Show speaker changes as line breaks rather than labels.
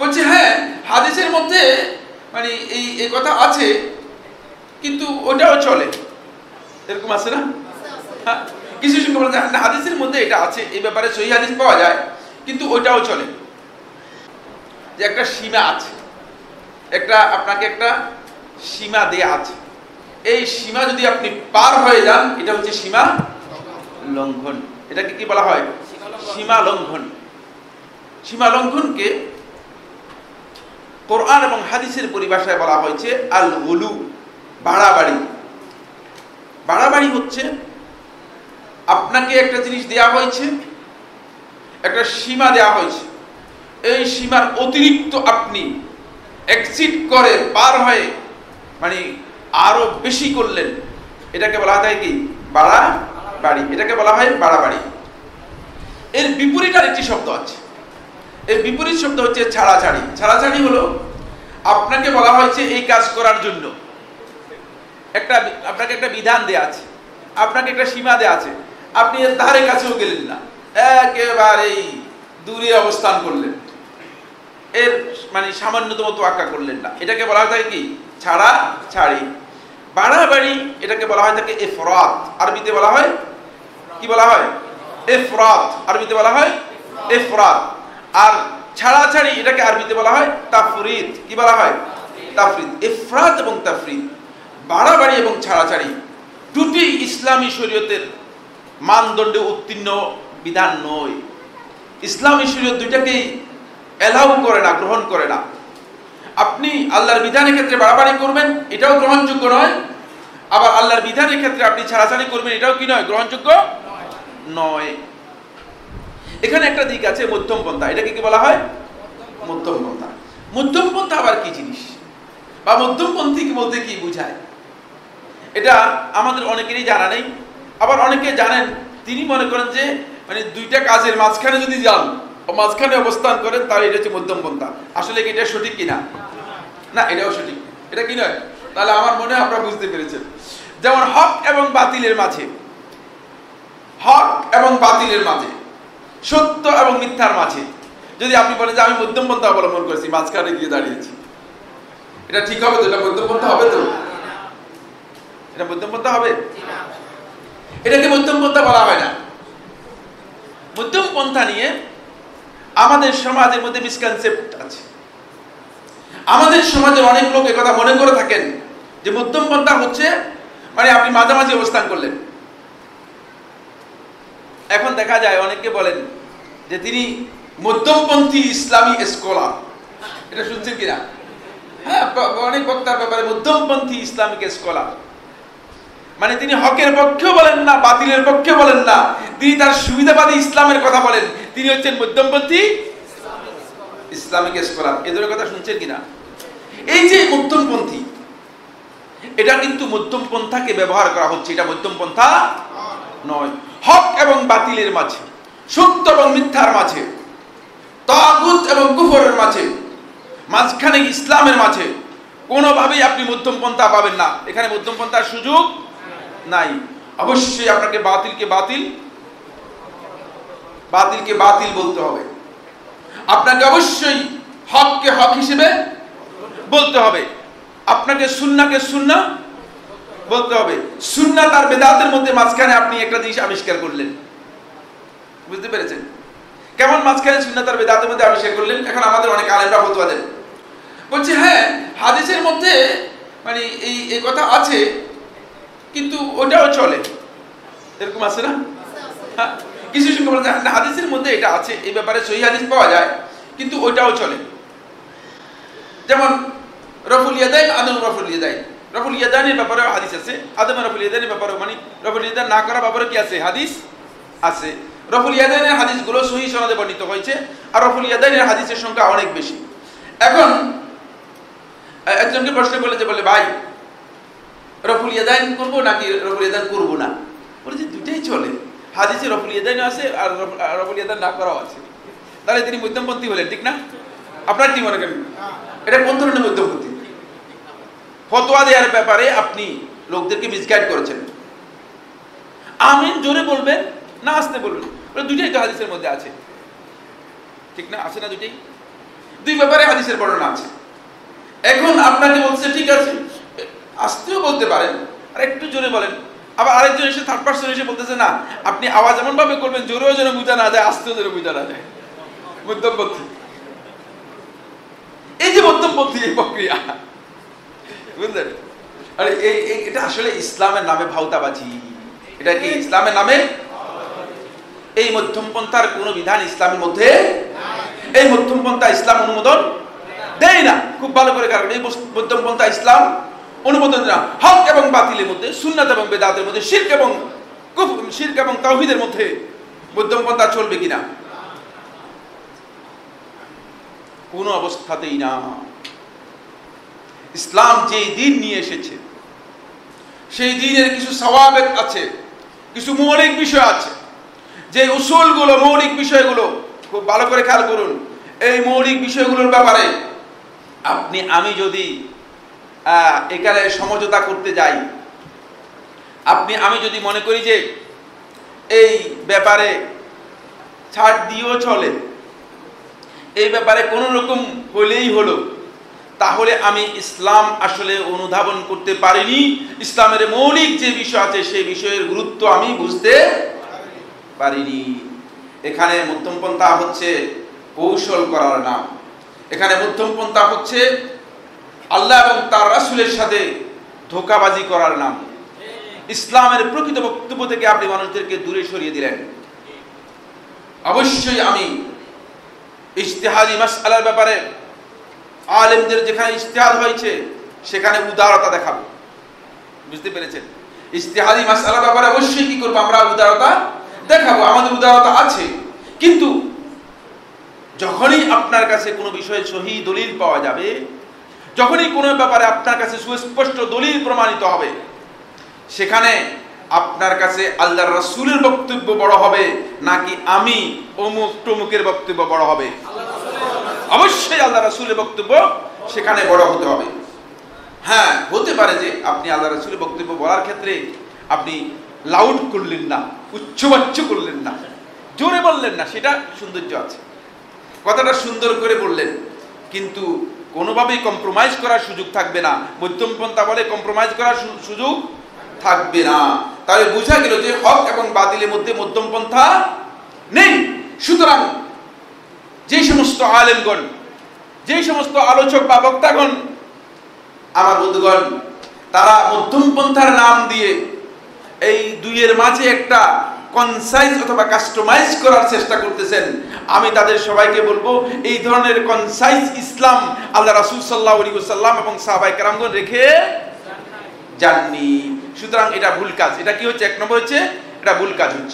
বলছে হ্যাঁ হাদিসের মধ্যে মানে এই কথা আছে কিন্তু ওটাও চলে, এরকম আছে না? হ্যাঁ, কিছু সংখ্যক বলে হাদিসের মধ্যে এটা আছে, এই ব্যাপারে সহিহ হাদিস পাওয়া যায় কিন্তু ওটাও চলে। যে একটা সীমা আছে, আপনাকে একটা সীমা দেয়া আছে, এই সীমা যদি আপনি পার হয়ে যান এটা হচ্ছে সীমা লঙ্ঘন। এটাকে কি বলা হয়? সীমা লঙ্ঘন। সীমা লঙ্ঘনকে কোরআন এবং হাদিসের পরিভাষায় বলা হয়েছে আল গুলু, বাড়াবাড়ি। বাড়াবাড়ি হচ্ছে আপনাকে একটা জিনিস দেয়া হয়েছে, একটা সীমা দেয়া হয়েছে, এই সীমার অতিরিক্ত আপনি এক্সিড করে পার হয়ে মানে আরো বেশি করলেন, এটাকে বলা হয় কি? বাড়াবাড়ি। এটাকে বলা হয় বাড়াবাড়ি। এর বিপরীত আর একটি শব্দ আছে, এর বিপরীত শব্দ হচ্ছে ছাড়াছাড়ি। ছাড়াছাড়ি হলো আপনাকে বলা হয়েছে এই কাজ করার জন্য আপনাকে একটা বিধান দেয়া আছে, আপনাকে একটা সীমা দেয়া আছে, আপনি এর ধারে কাছেও গেলেন না, একেবারেই দূরে অবস্থান করলেন, এর মানে সামান্যতম তোয়াক্কা করলেন না, এটাকে বলা হয় থাকে কি? ছাড়াছাড়ি। বাড়াবাড়ি এটাকে বলা হয় থাকে ইফরাত, আরবিতে বলা হয় কি বলা হয়? ইফরাত, আরবিতে বলা হয় ইফরাত। আর ছাড়াছাড়ি এটাকে আরবিতে বলা হয় তাফরিদ। কি বলা হয়? তাফরিদ। ইফরাত এবং তাফরিদ, বাড়াবাড়ি এবং ছাড়াছাড়ি দুটি ইসলামী শরীয়তের মানদণ্ডে উত্তীর্ণ বিধান নয়। ইসলামী শরীয়ত দুইটাকেই এলাউ করে না, গ্রহণ করে না। আপনি আল্লাহর বিধানের ক্ষেত্রে বাড়াবাড়ি করবেন, এটাও গ্রহণযোগ্য নয়, আবার আল্লাহর বিধানের ক্ষেত্রে আপনি ছাড়াছাড়ি করবেন, এটাও কি নয়? গ্রহণযোগ্য নয়। এখানে একটা দিক আছে মধ্যম পন্থা, এটাকে কি বলা হয়? মধ্যম পন্থা। মধ্যম পন্থা আবার কি জিনিস, বা মধ্যমপন্থী বলতে কি বোঝায়, এটা আমাদের অনেকেরই জানা নেই। আবার অনেকে জানেন, তিনি মনে করেন যে মানে দুইটা কাজের মাঝখানে যদি যান, মাঝখানে অবস্থান করেন, তাহলে এটা হচ্ছে মধ্যম পন্থা। আসলে কি এটা সঠিক কিনা? না, এটাও সঠিক। এটা কি নয়? তাহলে আমার মনে হয় আপনারা বুঝতে পেরেছেন। যেমন হক এবং বাতিলের মাঝে, হক এবং বাতিলের মাঝে, সত্য এবং মিথ্যার মাঝে যদি আপনি বলেন যে আমি মধ্যম পন্থা অবলম্বন করেছি, মাঝখানে গিয়ে দাঁড়িয়েছি, এটা ঠিক হবে তো? এটা মধ্যম পন্থা হবে তো? এটা মধ্যম পন্থা হবে? এটাকে মধ্যম পন্থা বলা হয় না। মধ্যম পন্থা নিয়ে আমাদের সমাজের মধ্যে মিসকনসেপ্ট আছে। আমাদের সমাজের অনেক লোক একথা মনে করে থাকেন যে মধ্যম পন্থা হচ্ছে মানে আপনি মাঝামাঝি অবস্থান করলেন। এখন দেখা যায় অনেকে বলেন যে তিনি মধ্যমপন্থী ইসলামী স্কলার। এটা শুনছেন কিনা? হ্যাঁ, অনেক বক্তার ব্যাপারে মধ্যমপন্থী ইসলামিক স্কলার, মানে তিনি হকের পক্ষেও বলেন না, বাতিলের পক্ষে বলেন না, তিনি তার সুবিধাবাদী ইসলামের কথা বলেন, তিনি হচ্ছেন মধ্যমপন্থী ইসলামিক স্কলার। এদের কথা শুনছেন কিনা? এই যে মধ্যমপন্থী, এটা কিন্তু মধ্যম পন্থাকে ব্যবহার করা হচ্ছে, এটা মধ্যম পন্থা নয়। হক এবং বাতিলের মাঝে, সত্য এবং মিথ্যার মাঝে, তাগুত এবং কুফরের মাঝে, মাঝখানে ইসলামের মাঝে কোনোভাবেই আপনি মধ্যম পন্থা পাবেন না। এখানে মধ্যম পন্থার সুযোগ নাই। অবশ্যই আপনাকে বাতিলকে বাতিল, বাতিলকে বাতিল বলতে হবে। আপনাকে অবশ্যই হককে হক হিসেবে বলতে হবে। আপনাকে সুন্নাহকে সুন্নাহ বলতে হবে। সুন্নাত আর বেদাতের মধ্যে মাঝখানে আপনি একটা জিনিস আবিষ্কার করলেন, বুঝতে পেরেছেন? কেমন মাঝখানে সুন্নাত আর বেদাতের মধ্যে আবিষ্কার করলেন? এখন আমাদের অনেক আলেমরা ফতোয়া দেন, বলছে হ্যাঁ হাদিসের মধ্যে মানে এই কথা আছে কিন্তু ওটাও চলে, এরকম আছে না? হ্যাঁ, কিছু সংখ্যক বলে হাদিসের মধ্যে এটা আছে, এই ব্যাপারে সহিহ হাদিস পাওয়া যায় কিন্তু ওটাও চলে। যেমন রফুল ইয়াদাইন, আদম রফুল ইয়াদাইন, রফুল ইয়াদাইনের ব্যাপারে হাদিস আছে, আদম রফুল ইয়াদাইনের ব্যাপারে মানে রফুল ইয়াদাইন না করার ব্যাপারে কি আছে? হাদিস আছে। রফুল ইয়াদাইনের হাদিসগুলো সহিহ সনদে বর্ণিত হয়েছে, আর রফুল ইয়াদাইনের হাদিসের সংখ্যা অনেক বেশি। এখন একজনকে প্রশ্ন করলে যে বলে ভাই রফুল ইয়াদাইন করবো নাকি রফুল ইয়াদাইন করবো না? বলে যে দুটাই চলে, হাদিসে রফুল ইয়াদাইন আছে আর রফুল ইয়াদাইন না করাও আছে। তাহলে তিনি মধ্যমপন্থী হলেন, ঠিক না? আপনার কি মনে করেন এটা কোন ধরনের মধ্যমপন্থী? ফতোয়া দেওয়ার ব্যাপারে আপনি লোকদেরকে মিসগাইড করেছেন। আমিন জোরে বলবেন না আস্তে বলবেন, দুইটাই তো হাদিসের মধ্যে আছে, ঠিক না? আছে না দুইটাই? দুই ব্যাপারে হাদিসের বর্ণনা আছে। এখন আপনাকে বলছে ঠিক আছে, আস্তেও বলতে পারেন, আর একটু জোরে বলেন। আবার আরেকজন এসে থার্ড পারসন এসে বলতেছে না, আপনি আওয়াজ এমন ভাবে করবেন জোরেও যেন বোঝা না যায়, আস্তেও যেন বোঝা না যায়। মধ্যমপন্থী, এই যে মধ্যমপন্থী এই প্রক্রিয়া, বুঝলেন? আরে এটা আসলে ইসলামের নামে ভাউতাবাজি। এটা কি ইসলামের নামে? এই মধ্যমপন্থার কোন বিধান ইসলামের মধ্যে, এই মধ্যমপন্থা ইসলাম অনুমোদন দেয় না। খুব ভালো করে, কারণ এই মধ্যমপন্থা ইসলাম অনুমোদন দেয় না। হক এবং বাতিলের মধ্যে, সুন্নাত এবং বেদাতের মধ্যে, শিরক এবং তাওহীদের মধ্যে মধ্যমপন্থা চলবে কিনা? কোন অবস্থাতেই না। ইসলাম যেই দিন নিয়ে এসেছে, সেই দিনের কিছু সওয়াব আছে, কিছু মৌলিক বিষয় আছে। যে উসুলগুলো, মৌলিক বিষয়গুলো খুব ভালো করে খেয়াল করুন। এই মৌলিক বিষয়গুলোর ব্যাপারে আমি যদি এখানে সমঝোতা করতে যাই, আমি যদি মনে করি যে এই ব্যাপারে ছাড় দিয়েও চলে, এই ব্যাপারে কোনো রকম হলেই হলো, তাহলে আমি ইসলাম আসলে অনুধাবন করতে পারিনি। ইসলামের মৌলিক যে বিষয় আছে সেই বিষয়ের গুরুত্ব আমি বুঝতে পারিনি। এখানে মধ্যমপন্থা হচ্ছে কৌশল করার নাম। এখানে মধ্যমপন্থা হচ্ছে আল্লাহ এবং তার রাসূলের সাথে ধোঁকাবাজি করার নাম। ইসলামের প্রকৃত বক্তব্য থেকে আপনি মানুষদেরকে দূরে সরিয়ে দিলেন। অবশ্যই আমি ইজতিহাদি মাসআলার ব্যাপারে আলেমদের যেখানে ইজতিহাদ হয়েছে সেখানে উদারতা দেখাবো। বুঝতে পেরেছেন? ইজতিহাদি মাসআলার ব্যাপারে অবশ্যই কি করব? আমরা উদারতা দেখাবো। আমাদের উদারতা আছে, কিন্তু যখনই আপনার কাছে কোনো বিষয়ে সহি দলিল পাওয়া যাবে, যখনই কোনো ব্যাপারে আপনার কাছে সুস্পষ্ট দলিল প্রমাণিত হবে, সেখানে আপনার কাছে আল্লাহর রাসূলের বক্তব্য বড় হবে নাকি আমি অমুক টমুকের বক্তব্য বড় হবে? অবশ্যই আল্লাহর রাসূলের বক্তব্য সেখানে বড় হতে হবে। হ্যাঁ, হতে পারে যে আপনি আল্লাহর রাসূলের বক্তব্য বলার ক্ষেত্রে আপনি লাউড করলেন না, উচ্চবাচ্য করলেন না, জোরে বললেন না, সেটা সৌন্দর্য আছে। কথাটা সুন্দর করে বললেন, কিন্তু কোনোভাবেই কম্প্রোমাইজ করার সুযোগ থাকবে না। মধ্যমপন্থা বলে কম্প্রোমাইজ করার সুযোগ থাকবে না। তাহলে বোঝা গেল যে হক এবং বাতিলের মধ্যে মধ্যমপন্থা নেই। সুতরাং যে সমস্ত আলেমগণ, যে সমস্ত আলোচক বা বক্তাগণ, আমার বন্ধুগণ, তারা মধ্যমপন্থার নাম দিয়ে এই দুইয়ের মাঝে একটা কনসাইজ অথবা কাস্টমাইজ করার চেষ্টা করতেছেন, আমি তাদের সবাইকে বলবো এই ধরনের কনসাইজ ইসলাম আল্লাহ রাসূল সাল্লাল্লাহু আলাইহি ওয়াসাল্লাম এবং সাহাবায়ে কেরামগণ রেখে যাননি। সুতরাং এটা ভুল কাজ। এটা কি হচ্ছে? এক নম্বর হচ্ছে এটা ভুল কাজ হচ্ছে।